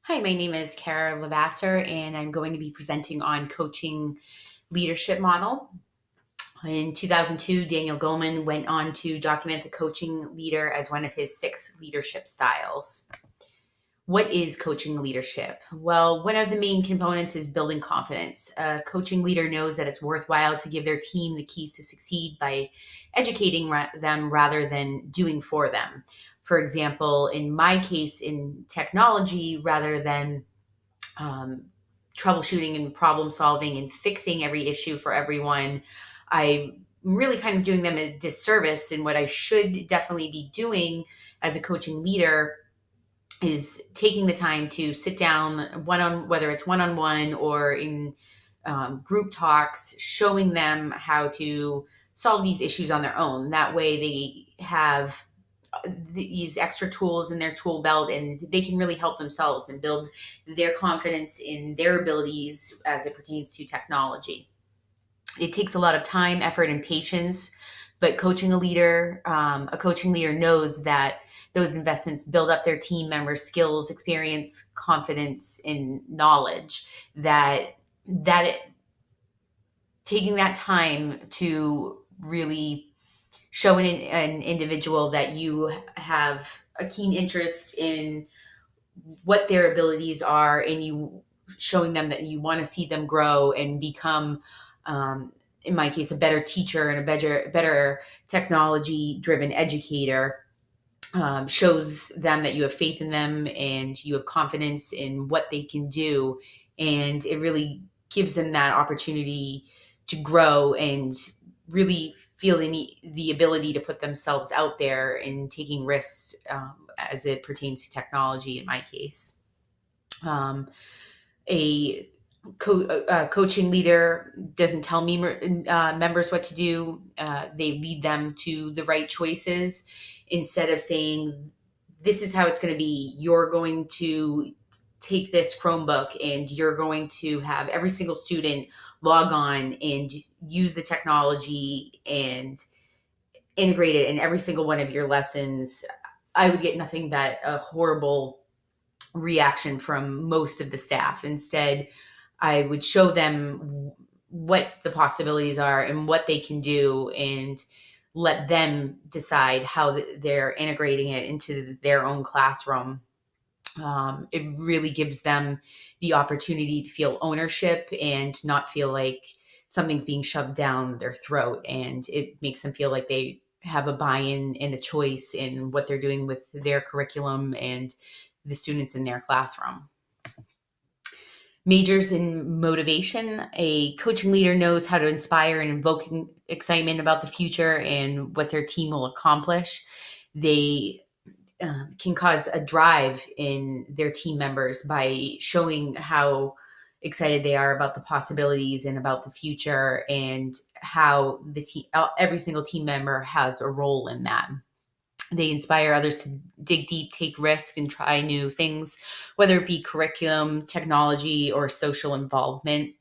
Hi, my name is Kara Lavasser, and I'm going to be presenting on coaching leadership model. In 2002, Daniel Goleman went on to document the coaching leader as one of his 6 leadership styles. What is coaching leadership? Well, one of the main components is building confidence. A coaching leader knows that it's worthwhile to give their team the keys to succeed by educating them rather than doing for them. For example, in my case, in technology, rather than um, troubleshooting and problem solving and fixing every issue for everyone, I'm really kind of doing them a disservice. And what I should definitely be doing as a coaching leader is taking the time to sit down whether it's one on one or in group talks, showing them how to solve these issues on their own. That way, they have these extra tools in their tool belt and they can really help themselves and build their confidence in their abilities as it pertains to technology. It takes a lot of time, effort, and patience, but a coaching leader knows that those investments build up their team members' skills, experience, confidence, and knowledge. That taking that time to really show an individual that you have a keen interest in what their abilities are, and you showing them that you want to see them grow and become, in my case, a better teacher and a better technology driven educator, shows them that you have faith in them and you have confidence in what they can do. And it really gives them that opportunity to grow and really feel the ability to put themselves out there and taking risks, as it pertains to technology in my case. Um, a coaching leader doesn't tell members what to do. They lead them to the right choices instead of saying, this is how it's going to be. You're going to take this Chromebook and you're going to have every single student log on and use the technology and integrate it in every single one of your lessons. I would get nothing but a horrible reaction from most of the staff. Instead, I would show them what the possibilities are and what they can do and let them decide how they're integrating it into their own classroom. It really gives them the opportunity to feel ownership and not feel like something's being shoved down their throat. And it makes them feel like they have a buy-in and a choice in what they're doing with their curriculum and the students in their classroom. Majors in motivation. A coaching leader knows how to inspire and invoke excitement about the future and what their team will accomplish. They can cause a drive in their team members by showing how excited they are about the possibilities and about the future, and how every single team member has a role in that. They inspire others to dig deep, take risks, and try new things, whether it be curriculum, technology, or social involvement.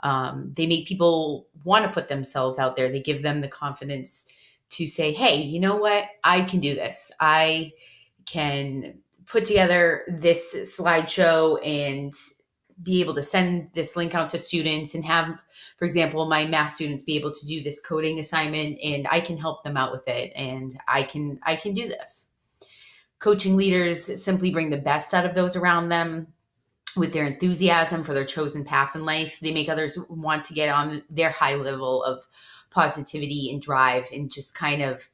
They make people want to put themselves out there. They give them the confidence to say, hey, you know what? I can do this. I can put together this slideshow and be able to send this link out to students and have, for example, my math students be able to do this coding assignment, and I can help them out with it, and I can do this. Coaching leaders simply bring the best out of those around them with their enthusiasm for their chosen path in life. They make others want to get on their high level of positivity and drive and just kind of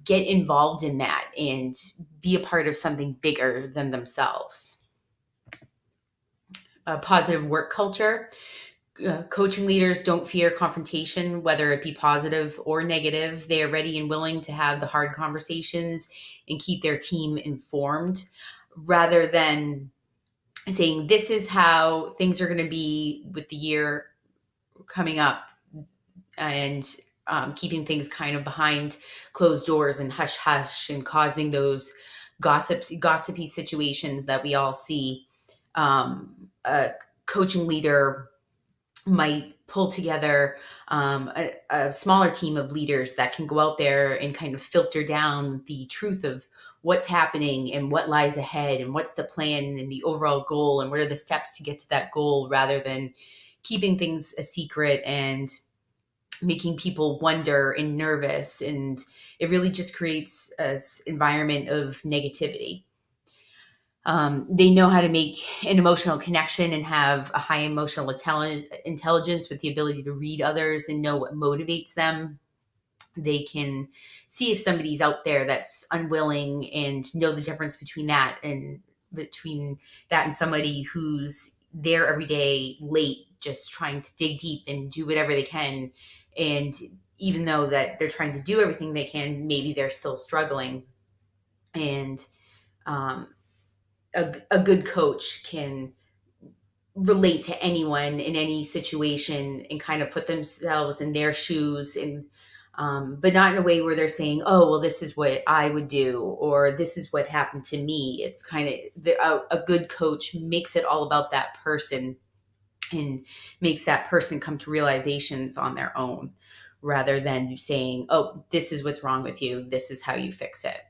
get involved in that and be a part of something bigger than themselves. A positive work culture. Coaching leaders don't fear confrontation, whether it be positive or negative. They are ready and willing to have the hard conversations and keep their team informed rather than saying, this is how things are going to be with the year coming up, and keeping things kind of behind closed doors and hush hush and causing those gossipy situations that we all see. A coaching leader might pull together a smaller team of leaders that can go out there and kind of filter down the truth of what's happening and what lies ahead and what's the plan and the overall goal and what are the steps to get to that goal, rather than keeping things a secret and making people wonder and nervous. And it really just creates an environment of negativity. They know how to make an emotional connection and have a high emotional intelligence with the ability to read others and know what motivates them. They can see if somebody's out there that's unwilling and know the difference between that and somebody who's there every day late, just trying to dig deep and do whatever they can. And even though that they're trying to do everything they can, maybe they're still struggling. And um, a good coach can relate to anyone in any situation and kind of put themselves in their shoes, and but not in a way where they're saying, oh well, this is what I would do or this is what happened to me. It's kind of a good coach makes it all about that person and makes that person come to realizations on their own, rather than saying, oh, this is what's wrong with you, this is how you fix it.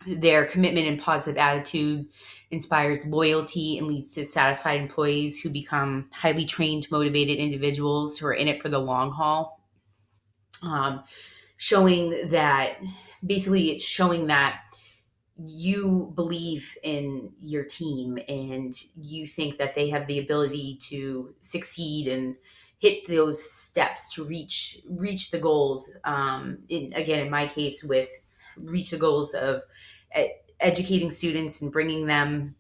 Their commitment and positive attitude inspires loyalty and leads to satisfied employees who become highly trained, motivated individuals who are in it for the long haul. Showing that basically it's showing that you believe in your team and you think that they have the ability to succeed and hit those steps to reach the goals. In my case, with reach the goals of educating students and bringing them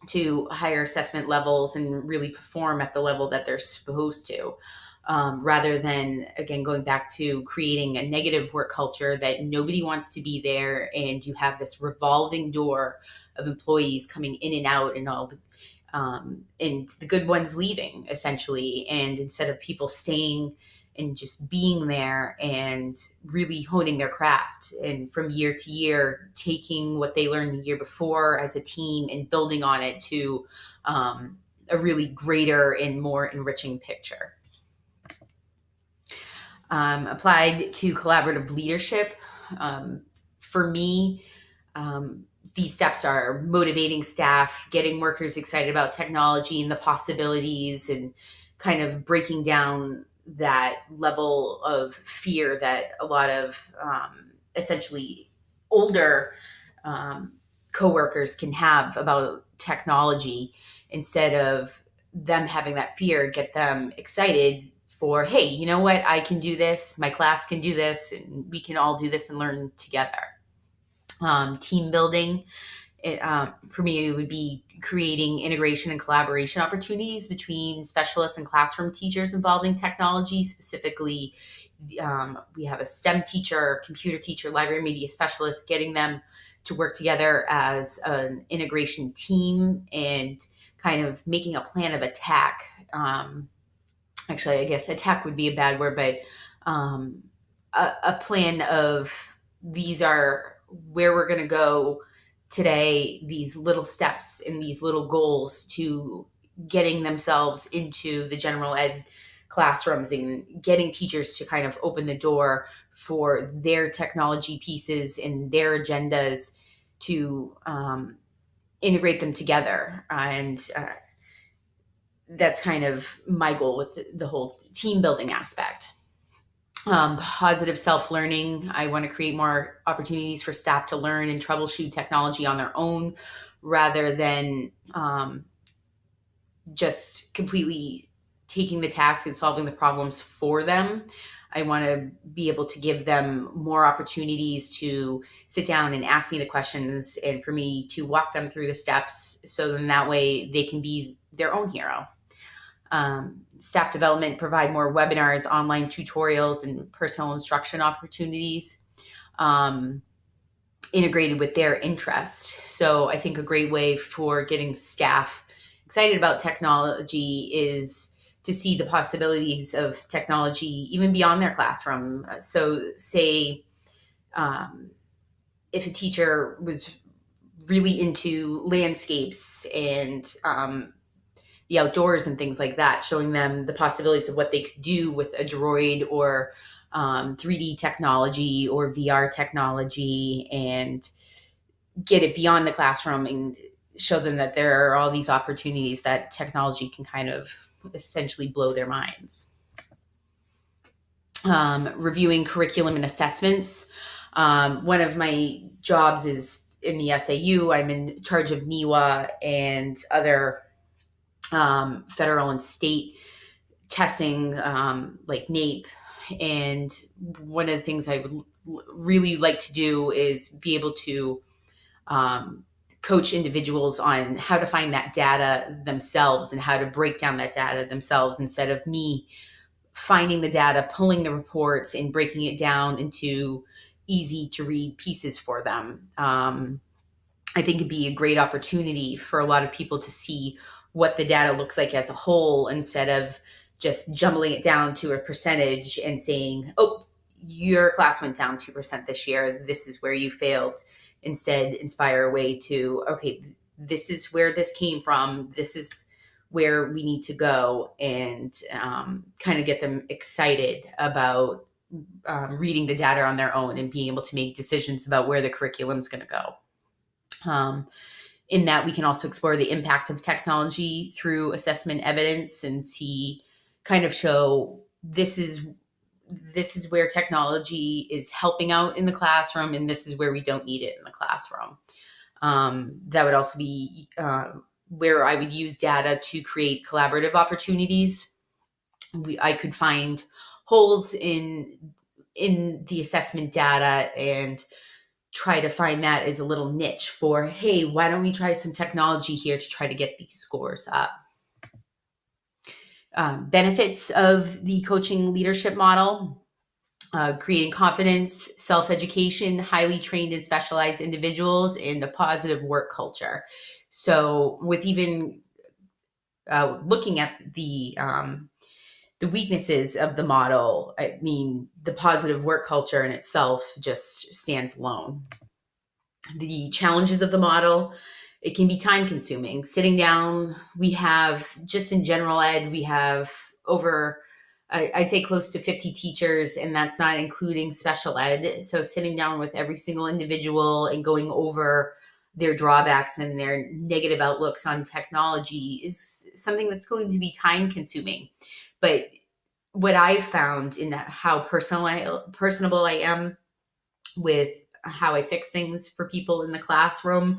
to higher assessment levels and really perform at the level that they're supposed to, rather than, again, going back to creating a negative work culture that nobody wants to be there. And you have this revolving door of employees coming in and out and and the good ones leaving, essentially. And instead of people staying and just being there and really honing their craft, and from year to year taking what they learned the year before as a team and building on it to a really greater and more enriching picture. Applied to collaborative leadership, for me, these steps are motivating staff, getting workers excited about technology and the possibilities, and kind of breaking down that level of fear that a lot of essentially older coworkers can have about technology. Instead of them having that fear, get them excited for, hey, you know what, I can do this, my class can do this, and we can all do this and learn together. Team building, for me, it would be creating integration and collaboration opportunities between specialists and classroom teachers involving technology. Specifically, we have a STEM teacher, computer teacher, library media specialist, getting them to work together as an integration team and kind of making a plan of attack. Actually, I guess attack would be a bad word, but a plan of, these are where we're going to go today, these little steps and these little goals to getting themselves into the general ed classrooms and getting teachers to kind of open the door for their technology pieces and their agendas to integrate them together. And that's kind of my goal with the whole team building aspect. Positive self-learning. I want to create more opportunities for staff to learn and troubleshoot technology on their own, rather than just completely taking the task and solving the problems for them. I want to be able to give them more opportunities to sit down and ask me the questions, and for me to walk them through the steps, so then that way they can be their own hero. Staff development, provide more webinars, online tutorials, and personal instruction opportunities integrated with their interest. So I think a great way for getting staff excited about technology is to see the possibilities of technology even beyond their classroom. So say if a teacher was really into landscapes and the outdoors and things like that, showing them the possibilities of what they could do with a droid or 3D technology or VR technology, and get it beyond the classroom and show them that there are all these opportunities that technology can kind of essentially blow their minds. Reviewing curriculum and assessments. One of my jobs is in the SAU. I'm in charge of NEWA and other federal and state testing, like NAEP. And one of the things I would really like to do is be able to coach individuals on how to find that data themselves and how to break down that data themselves, instead of me finding the data, pulling the reports, and breaking it down into easy to read pieces for them. I think it'd be a great opportunity for a lot of people to see what the data looks like as a whole, instead of just jumbling it down to a percentage and saying, oh, your class went down 2% this year. This is where you failed. Instead, inspire a way to, okay, this is where this came from. This is where we need to go, and kind of get them excited about reading the data on their own and being able to make decisions about where the curriculum is going to go. In that, we can also explore the impact of technology through assessment evidence and kind of show this is where technology is helping out in the classroom, and this is where we don't need it in the classroom. That would also be where I would use data to create collaborative opportunities. I could find holes in the assessment data and try to find that as a little niche for, hey, why don't we try some technology here to try to get these scores up? Benefits of the coaching leadership model: creating confidence, self-education, highly trained and specialized individuals, and a positive work culture. So with even looking at the weaknesses of the model, I mean, the positive work culture in itself just stands alone. The challenges of the model: it can be time consuming. Sitting down, we have, just in general ed, we have over, I'd say close to 50 teachers, and that's not including special ed. So sitting down with every single individual and going over their drawbacks and their negative outlooks on technology is something that's going to be time consuming. But what I've found in how personable I am with how I fix things for people in the classroom,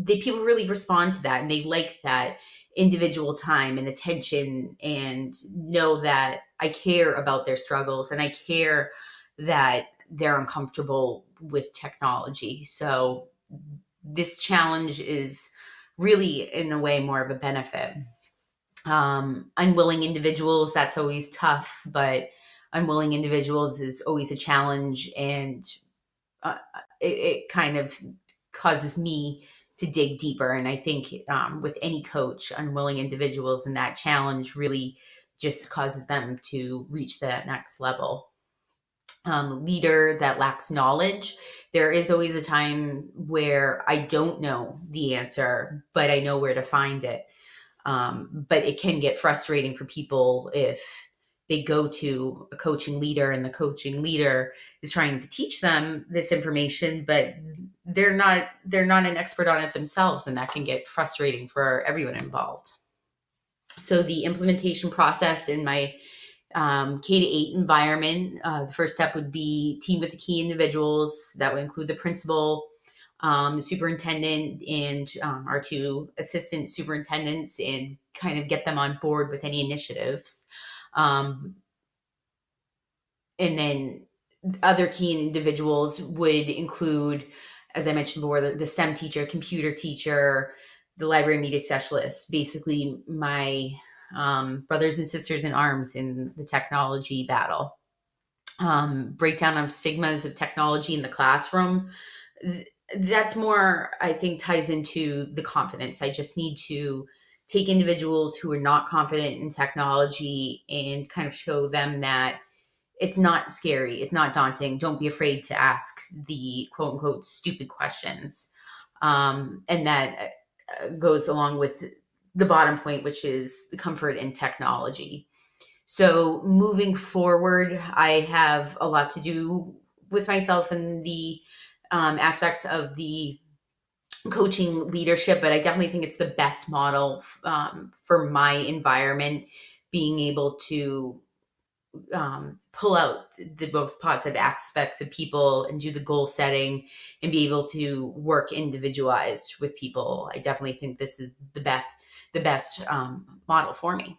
people really respond to that, and they like that individual time and attention, and know that I care about their struggles and I care that they're uncomfortable with technology. So this challenge is really, in a way, more of a benefit. Unwilling individuals, that's always tough, but unwilling individuals is always a challenge, and it kind of causes me to dig deeper. And I think with any coach, unwilling individuals and that challenge really just causes them to reach that next level. Leader that lacks knowledge: there is always a time where I don't know the answer, but I know where to find it. But it can get frustrating for people if they go to a coaching leader and the coaching leader is trying to teach them this information, but they're not an expert on it themselves, and that can get frustrating for everyone involved. So the implementation process in my K-8 environment, the first step would be team with the key individuals. That would include the principal, the superintendent, and our two assistant superintendents, and kind of get them on board with any initiatives. And then other key individuals would include, as I mentioned before, the STEM teacher, computer teacher, the library media specialist, basically my brothers and sisters in arms in the technology battle. Breakdown of stigmas of technology in the classroom. That's more, I think, ties into the confidence. I just need to take individuals who are not confident in technology and kind of show them that it's not scary, it's not daunting. Don't be afraid to ask the quote unquote stupid questions. And that goes along with the bottom point, which is the comfort in technology. So moving forward, I have a lot to do with myself and the aspects of the coaching leadership, but I definitely think it's the best model for my environment, being able to pull out the most positive aspects of people and do the goal setting and be able to work individualized with people. I definitely think this is the best model for me.